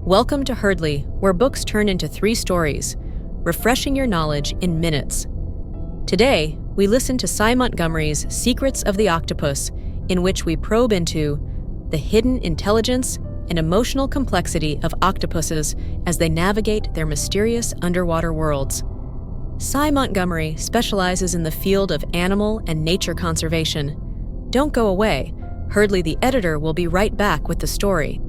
Welcome to Herdly, where books turn into 3 stories, refreshing your knowledge in minutes. Today, we listen to Sy Montgomery's Secrets of the Octopus, in which we probe into the hidden intelligence and emotional complexity of octopuses as they navigate their mysterious underwater worlds. Sy Montgomery specializes in the field of animal and nature conservation. Don't go away. Herdly the editor will be right back with the story.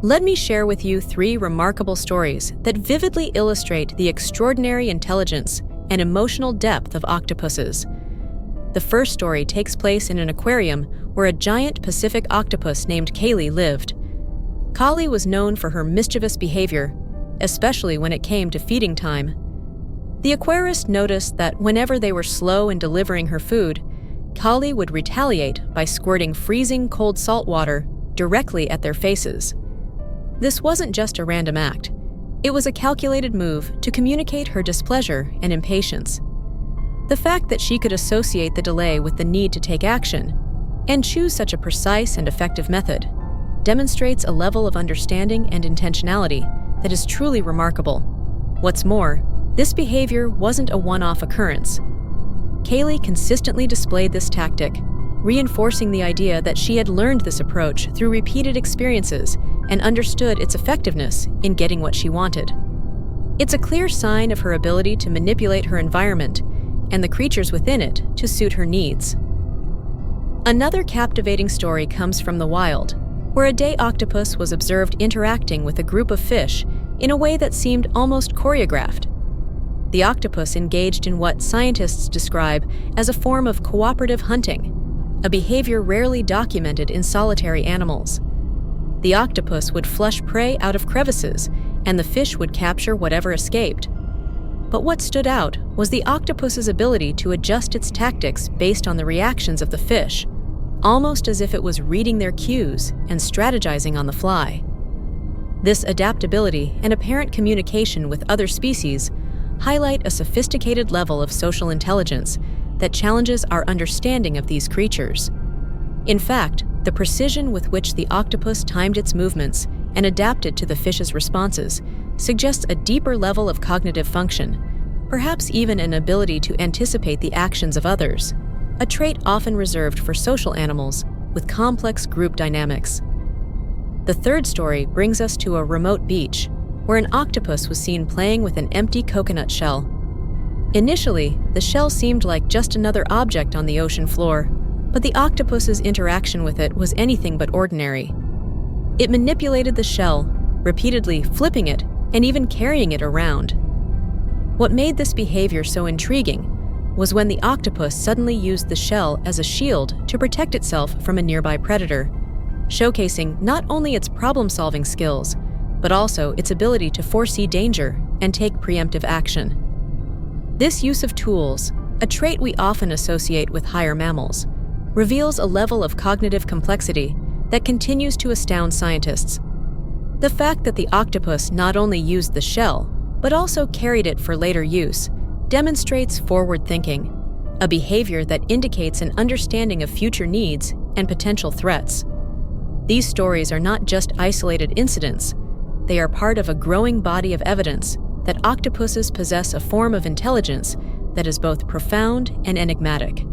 Let me share with you 3 remarkable stories that vividly illustrate the extraordinary intelligence and emotional depth of octopuses. The first story takes place in an aquarium where a giant Pacific octopus named Kaylee lived. Kaylee was known for her mischievous behavior, especially when it came to feeding time. The aquarist noticed that whenever they were slow in delivering her food, Kaylee would retaliate by squirting freezing cold salt water directly at their faces. This wasn't just a random act. It was a calculated move to communicate her displeasure and impatience. The fact that she could associate the delay with the need to take action and choose such a precise and effective method demonstrates a level of understanding and intentionality that is truly remarkable. What's more, this behavior wasn't a one-off occurrence. Kaylee consistently displayed this tactic, reinforcing the idea that she had learned this approach through repeated experiences and understood its effectiveness in getting what she wanted. It's a clear sign of her ability to manipulate her environment and the creatures within it to suit her needs. Another captivating story comes from the wild, where a day octopus was observed interacting with a group of fish in a way that seemed almost choreographed. The octopus engaged in what scientists describe as a form of cooperative hunting, a behavior rarely documented in solitary animals. The octopus would flush prey out of crevices, and the fish would capture whatever escaped. But what stood out was the octopus's ability to adjust its tactics based on the reactions of the fish, almost as if it was reading their cues and strategizing on the fly. This adaptability and apparent communication with other species highlight a sophisticated level of social intelligence that challenges our understanding of these creatures. In fact, the precision with which the octopus timed its movements and adapted to the fish's responses suggests a deeper level of cognitive function, perhaps even an ability to anticipate the actions of others, a trait often reserved for social animals with complex group dynamics. The third story brings us to a remote beach, where an octopus was seen playing with an empty coconut shell. Initially, the shell seemed like just another object on the ocean floor, but the octopus's interaction with it was anything but ordinary. It manipulated the shell, repeatedly flipping it and even carrying it around. What made this behavior so intriguing was when the octopus suddenly used the shell as a shield to protect itself from a nearby predator, showcasing not only its problem-solving skills, but also its ability to foresee danger and take preemptive action. This use of tools, a trait we often associate with higher mammals, reveals a level of cognitive complexity that continues to astound scientists. The fact that the octopus not only used the shell, but also carried it for later use, demonstrates forward thinking, a behavior that indicates an understanding of future needs and potential threats. These stories are not just isolated incidents. They are part of a growing body of evidence that octopuses possess a form of intelligence that is both profound and enigmatic.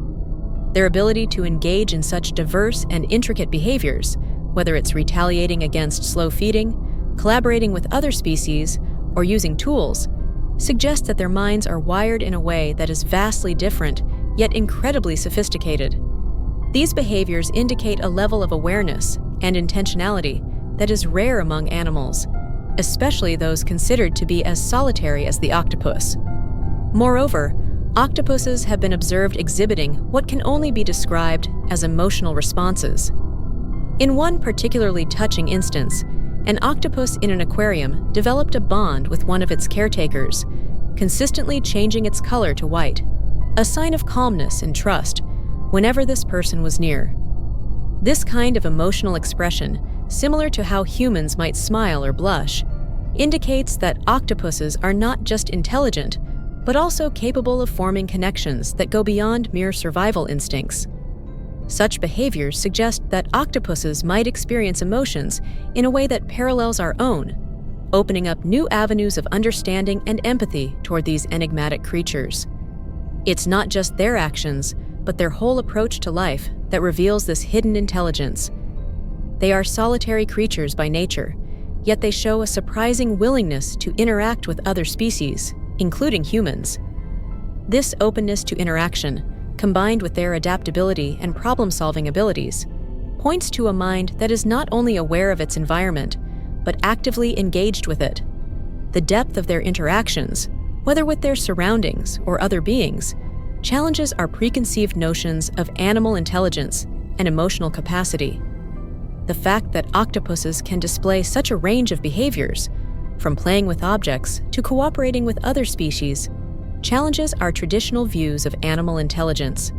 Their ability to engage in such diverse and intricate behaviors, whether it's retaliating against slow feeding, collaborating with other species, or using tools, suggests that their minds are wired in a way that is vastly different, yet incredibly sophisticated. These behaviors indicate a level of awareness and intentionality that is rare among animals, especially those considered to be as solitary as the octopus. Moreover, octopuses have been observed exhibiting what can only be described as emotional responses. In one particularly touching instance, an octopus in an aquarium developed a bond with one of its caretakers, consistently changing its color to white, a sign of calmness and trust whenever this person was near. This kind of emotional expression, similar to how humans might smile or blush, indicates that octopuses are not just intelligent, but also capable of forming connections that go beyond mere survival instincts. Such behaviors suggest that octopuses might experience emotions in a way that parallels our own, opening up new avenues of understanding and empathy toward these enigmatic creatures. It's not just their actions, but their whole approach to life that reveals this hidden intelligence. They are solitary creatures by nature, yet they show a surprising willingness to interact with other species, including humans. This openness to interaction, combined with their adaptability and problem-solving abilities, points to a mind that is not only aware of its environment, but actively engaged with it. The depth of their interactions, whether with their surroundings or other beings, challenges our preconceived notions of animal intelligence and emotional capacity. The fact that octopuses can display such a range of behaviors, from playing with objects to cooperating with other species, challenges our traditional views of animal intelligence.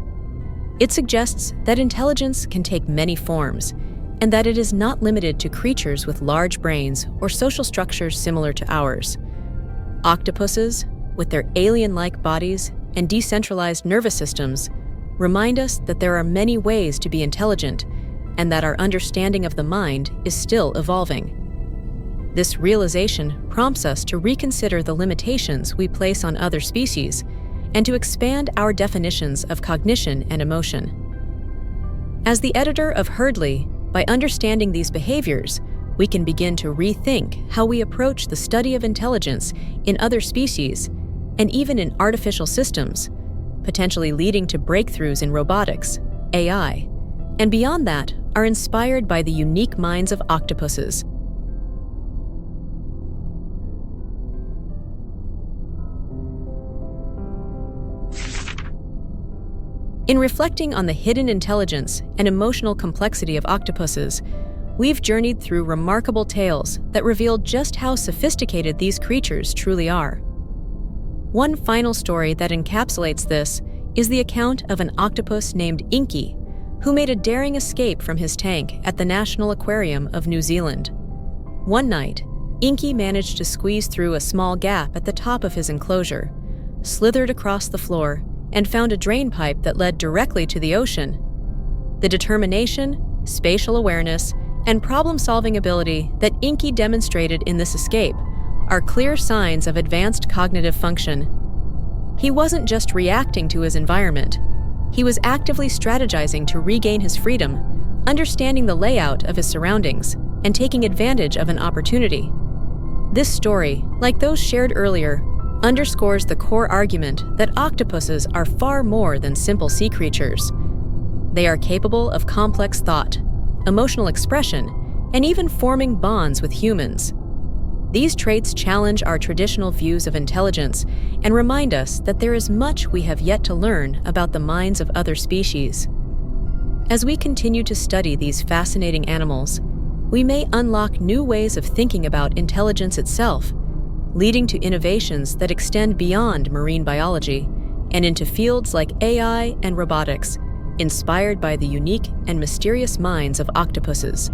It suggests that intelligence can take many forms, and that it is not limited to creatures with large brains or social structures similar to ours. Octopuses, with their alien-like bodies and decentralized nervous systems, remind us that there are many ways to be intelligent, and that our understanding of the mind is still evolving. This realization prompts us to reconsider the limitations we place on other species and to expand our definitions of cognition and emotion. As the editor of Herdley, by understanding these behaviors, we can begin to rethink how we approach the study of intelligence in other species and even in artificial systems, potentially leading to breakthroughs in robotics, AI, and beyond that, are inspired by the unique minds of octopuses. In reflecting on the hidden intelligence and emotional complexity of octopuses, we've journeyed through remarkable tales that reveal just how sophisticated these creatures truly are. One final story that encapsulates this is the account of an octopus named Inky, who made a daring escape from his tank at the National Aquarium of New Zealand. One night, Inky managed to squeeze through a small gap at the top of his enclosure, slithered across the floor, and found a drain pipe that led directly to the ocean. The determination, spatial awareness, and problem-solving ability that Inky demonstrated in this escape are clear signs of advanced cognitive function. He wasn't just reacting to his environment. He was actively strategizing to regain his freedom, understanding the layout of his surroundings, and taking advantage of an opportunity. This story, like those shared earlier, underscores the core argument that octopuses are far more than simple sea creatures. They are capable of complex thought, emotional expression, and even forming bonds with humans. These traits challenge our traditional views of intelligence and remind us that there is much we have yet to learn about the minds of other species. As we continue to study these fascinating animals, we may unlock new ways of thinking about intelligence itself, leading to innovations that extend beyond marine biology and into fields like AI and robotics, inspired by the unique and mysterious minds of octopuses.